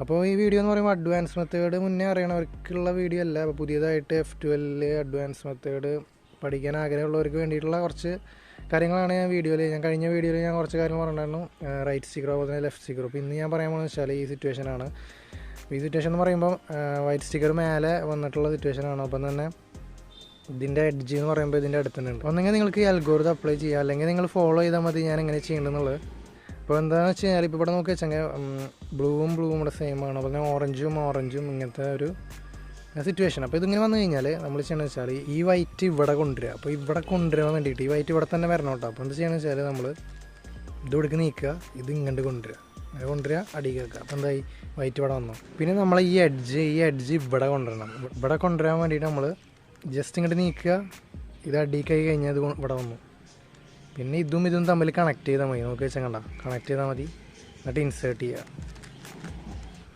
അപ്പോൾ ഈ വീഡിയോ എന്ന് പറയുമ്പോൾ അഡ്വാൻസ് മെത്തേഡ് മുന്നേ അറിയണവർക്കുള്ള വീഡിയോ അല്ല. അപ്പോൾ പുതിയതായിട്ട് F2L അഡ്വാൻസ് മെത്തേഡ് പഠിക്കാൻ ആഗ്രഹമുള്ളവർക്ക് വേണ്ടിയിട്ടുള്ള കുറച്ച് കാര്യങ്ങളാണ് ഞാൻ കഴിഞ്ഞ വീഡിയോയിൽ ഞാൻ കുറച്ച് കാര്യങ്ങൾ പറഞ്ഞിട്ടുണ്ടായിരുന്നു. റൈറ്റ് സ്റ്റിക്കർ അതുപോലെ തന്നെ ലെഫ്റ്റ് സ്റ്റിക്കർ. അപ്പോൾ ഇന്ന് ഞാൻ പറയാൻ പോകുന്നത് വെച്ചാൽ ഈ സിറ്റുവേഷനാണ്. ഈ സിറ്റുവേഷൻ എന്ന് പറയുമ്പോൾ വൈറ്റ് സ്റ്റിക്കർ മേലെ വന്നിട്ടുള്ള സിറ്റുവേഷനാണ്. അപ്പം തന്നെ ഇതിൻ്റെ എഡ്ജ് എന്ന് പറയുമ്പോൾ ഇതിൻ്റെ അടുത്ത് തന്നെ ഉണ്ട്. ഒന്നെങ്കിൽ നിങ്ങൾക്ക് ഈ അൽഗോരിതം അപ്ലൈ ചെയ്യുക, അല്ലെങ്കിൽ നിങ്ങൾ ഫോളോ ചെയ്താൽ മതി ഞാൻ എങ്ങനെ ചെയ്യേണ്ടതെന്നുള്ളത്. അപ്പോൾ എന്താണെന്ന് വെച്ച് കഴിഞ്ഞാൽ ഇപ്പോൾ ഇവിടെ നോക്കി വെച്ചെങ്കിൽ ബ്ലൂവും ഇവിടെ സെയിം ആണ്. അപ്പോൾ തന്നെ ഓറഞ്ചും ഇങ്ങനത്തെ ഒരു സിറ്റുവേഷൻ. അപ്പോൾ ഇതിങ്ങനെ വന്നു കഴിഞ്ഞാൽ നമ്മൾ ചെയ്യണമെന്ന് വെച്ചാൽ ഈ വൈറ്റ് ഇവിടെ കൊണ്ടുവരിക. അപ്പോൾ ഇവിടെ കൊണ്ടുവരാൻ വേണ്ടിയിട്ട് ഈ വൈറ്റ് ഇവിടെ തന്നെ വരണം കേട്ടോ. അപ്പോൾ എന്ത് ചെയ്യണമെന്ന് വെച്ചാൽ നമ്മൾ ഇത് ഇവിടേക്ക് നീക്കുക, ഇത് ഇങ്ങോട്ട് കൊണ്ടുവരിക അടിയിൽ വെക്കുക. അപ്പോൾ എന്തായി വൈറ്റ് ഇവിടെ വന്നു. പിന്നെ നമ്മൾ ഈ എഡ്ജ് ഇവിടെ കൊണ്ടുവരണം. ഇവിടെ കൊണ്ടുവരാൻ വേണ്ടിയിട്ട് നമ്മൾ ജസ്റ്റ് ഇങ്ങോട്ട് നീക്കുക, ഇത് അടിക്കായി കഴിഞ്ഞാൽ ഇത് ഇവിടെ വന്നു. പിന്നെ ഇതും തമ്മിൽ കണക്ട് ചെയ്താൽ മതി. നോക്കി വെച്ചാൽ കണ്ട കണക്ട് ചെയ്താൽ മതി, എന്നിട്ട് ഇൻസേർട്ട് ചെയ്യുക.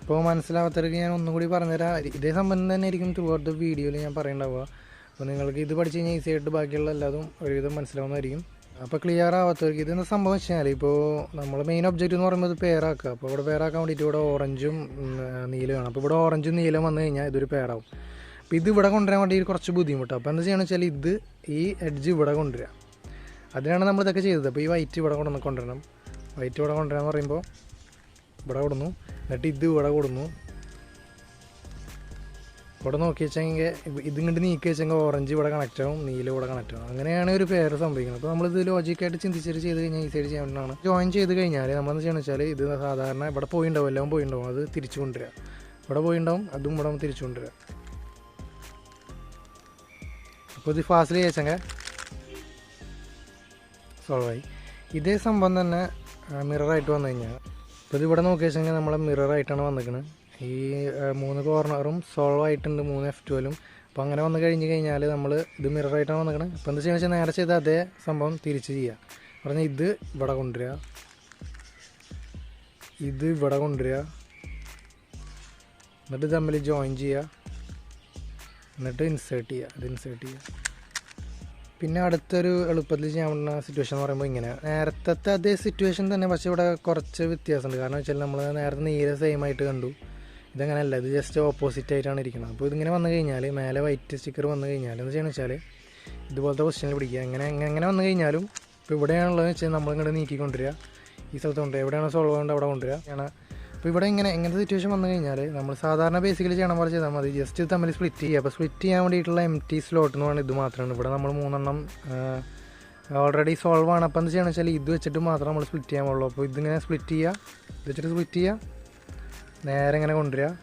അപ്പോൾ മനസ്സിലാവാത്തവർക്ക് ഞാൻ ഒന്നും കൂടി പറഞ്ഞുതരാം. ഇതേ സംബന്ധം തന്നെ ആയിരിക്കും ത്രൂ ഔട്ട് ദ വീഡിയോയിൽ ഞാൻ പറയേണ്ടാവുക. അപ്പോൾ നിങ്ങൾക്ക് ഇത് പഠിച്ച് കഴിഞ്ഞാൽ ഈസി ആയിട്ട് ബാക്കിയുള്ള എല്ലാതും ഒരുവിധം മനസ്സിലാവുന്നതായിരിക്കും. അപ്പോൾ ക്ലിയർ ആവാത്തവർക്ക് ഇതെന്ന് സംഭവം വെച്ച് കഴിഞ്ഞാൽ ഇപ്പോൾ നമ്മൾ മെയിൻ ഒബ്ജക്റ്റ് എന്ന് പറയുമ്പോൾ ഇത് പേരാക്കുക. അപ്പോൾ ഇവിടെ പേരാക്കാൻ വേണ്ടിയിട്ട് ഇവിടെ ഓറഞ്ചും നീലമാണ്. അപ്പോൾ ഇവിടെ ഓറഞ്ചും നീലം വന്നു കഴിഞ്ഞാൽ ഇതൊരു പേരാവും. അപ്പോൾ ഇത് ഇവിടെ കൊണ്ടുവരാൻ വേണ്ടി കുറച്ച് ബുദ്ധിമുട്ടാണ്. അപ്പോൾ എന്താ ചെയ്യണമെന്ന് വെച്ചാൽ ഈ എഡ്ജ് ഇവിടെ കൊണ്ടുവരിക. അതിനാണ് നമ്മളിതൊക്കെ ചെയ്തത്. അപ്പോൾ ഈ വൈറ്റ് ഇവിടെ കൊണ്ടുവരണം. വൈറ്റ് ഇവിടെ കൊണ്ടുവരാന്ന് പറയുമ്പോൾ ഇവിടെ കൊടുന്നു, എന്നിട്ട് ഇത് ഇവിടെ കൊടുന്നു. ഇവിടെ നോക്കി വെച്ചെങ്കിൽ ഇതിങ്ങോട്ട് നീക്കി വെച്ചെങ്കിൽ ഓറഞ്ച് ഇവിടെ കണക്റ്റ് ആവും, നീല ഇവിടെ കണക്റ്റ് ആവും. അങ്ങനെയാണ് ഒരു പേര് സംഭവിക്കുന്നത്. അപ്പോൾ നമ്മളിത് ലോജിക്കായിട്ട് ചിന്തിച്ചിട്ട് ചെയ്ത് കഴിഞ്ഞാൽ ഈ സൈഡ് ചെയ്യാൻ വേണ്ടിയാണ്. ജോയിൻ ചെയ്ത് കഴിഞ്ഞാൽ നമ്മളെന്ന് ചെയ്യണമെന്ന് വെച്ചാൽ ഇത് സാധാരണ ഇവിടെ പോയിണ്ടാവും, എല്ലാം പോയിണ്ടാവും, അത് തിരിച്ചു കൊണ്ടുവരിക. ഇവിടെ പോയിണ്ടാവും, അതും ഇവിടെ തിരിച്ചു കൊണ്ടുവരിക. അപ്പോൾ ഇത് ഫാസ്റ്റിൽ ചെയ്യിച്ചെങ്കിൽ സോൾവായി. ഇതേ സംഭവം തന്നെ മിററായിട്ട് വന്നു കഴിഞ്ഞാൽ ഇപ്പോൾ ഇതിവിടെ നോക്കി വെച്ചെങ്കിൽ നമ്മളെ മിററായിട്ടാണ് വന്നിരിക്കുന്നത്. ഈ 3 കോർണറും സോൾവ് ആയിട്ടുണ്ട്, 3 F2L. അപ്പോൾ അങ്ങനെ വന്നു കഴിഞ്ഞാൽ നമ്മൾ ഇത് മിററായിട്ടാണ് വന്നിരിക്കുന്നത്. അപ്പോൾ എന്താ ചെയ്യുക വെച്ചാൽ നേരെ ചെയ്താൽ അതേ സംഭവം തിരിച്ച് ചെയ്യുക. പറഞ്ഞാൽ ഇത് ഇവിടെ കൊണ്ടുവരിക, ഇത് ഇവിടെ കൊണ്ടുവരിക, എന്നിട്ട് തമ്മിൽ ജോയിൻ ചെയ്യുക, എന്നിട്ട് ഇൻസേർട്ട് ചെയ്യുക. പിന്നെ അടുത്തൊരു എളുപ്പത്തിൽ ചെയ്യാൻ പറ്റുന്ന സിറ്റുവേഷൻ എന്ന് പറയുമ്പോൾ ഇങ്ങനെ നേരത്തെ അതേ സിറ്റുവേഷൻ തന്നെ, പക്ഷേ ഇവിടെ കുറച്ച് വ്യത്യാസമുണ്ട്. കാരണം വെച്ചാൽ നമ്മൾ നേരത്തെ നീല സെയിം ആയിട്ട് കണ്ടു, ഇതങ്ങനെയല്ല, ഇത് ജസ്റ്റ് ഓപ്പോസിറ്റ് ആയിട്ടാണ് ഇരിക്കുന്നത്. അപ്പോൾ ഇതിങ്ങനെ വന്നു കഴിഞ്ഞാൽ മേലെ വൈറ്റ് സ്റ്റിക്കർ വന്നു കഴിഞ്ഞാൽ എന്താ ചെയ്യണമെന്ന് വെച്ചാൽ ഇതുപോലത്തെ പൊസിഷനിൽ പിടിക്കുക. എങ്ങനെ വന്നു കഴിഞ്ഞാലും ഇപ്പോൾ ഇവിടെയാണുള്ളതെന്ന് വെച്ചാൽ നമ്മളിങ്ങോട്ട് നീക്കിക്കൊണ്ടിരിക്കുക, ഈ സ്ഥലത്ത് കൊണ്ടുവരിക, എവിടെയാണ് സോൾവ് കൊണ്ട് അവിടെ കൊണ്ടുവരിക. അപ്പോൾ ഇവിടെ ഇങ്ങനത്തെ സിറ്റുവേഷൻ വന്നു കഴിഞ്ഞാൽ നമ്മൾ സാധാരണ ബേസിക്കലി ചെയ്യണ പോലെ ചെയ്താൽ മതി. ജസ്റ്റ് തമ്മിൽ സ്പ്ലിറ്റ് ചെയ്യുക. അപ്പോൾ സ്പ്ലിറ്റ് ചെയ്യാൻ വേണ്ടിയിട്ടുള്ള MT സ്ലോട്ട് എന്ന് പറയുന്നത് ഇത് മാത്രമാണ്. ഇവിടെ നമ്മൾ 3 ഓൾറെഡി സോൾവ് ആണ്. അപ്പോൾ എന്താ ചെയ്യണമെന്ന് വെച്ചാൽ ഇത് വെച്ചിട്ട് മാത്രം നമ്മൾ സ്പ്ലിറ്റ് ചെയ്യാൻ പാടുള്ളൂ. അപ്പോൾ ഇതിങ്ങനെ സ്പ്ലിറ്റ് ചെയ്യുക, ഇത് വെച്ചിട്ട് സ്പ്ലിറ്റ് ചെയ്യുക, നേരെ ഇങ്ങനെ കൊണ്ടുവരിക.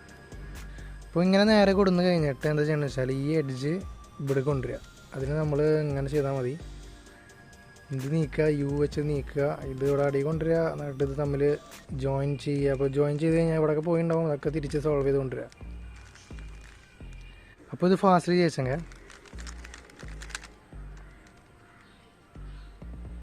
അപ്പോൾ ഇങ്ങനെ നേരെ കൊടുന്ന് കഴിഞ്ഞിട്ട് എന്താ ചെയ്യണമെന്ന് വെച്ചാൽ ഈ എഡ്ജ് ഇവിടെ കൊണ്ടുവരിക. അതിന് നമ്മൾ ഇങ്ങനെ ചെയ്താൽ മതി. ഇത് നീക്കുക, U വെച്ച് നീക്കുക, ഇത് ഇവിടെ അടി കൊണ്ടുവരിക, എന്നിട്ട് ഇത് തമ്മിൽ ജോയിൻ ചെയ്യുക. അപ്പോൾ ജോയിൻ ചെയ്ത് കഴിഞ്ഞാൽ ഇവിടെയൊക്കെ പോയിട്ടുണ്ടാവും, അതൊക്കെ തിരിച്ച് സോൾവ് ചെയ്ത് കൊണ്ടുവരിക. അപ്പോൾ ഇത് ഫാസ്റ്റിൽ ചെയ്യിച്ചെങ്കിൽ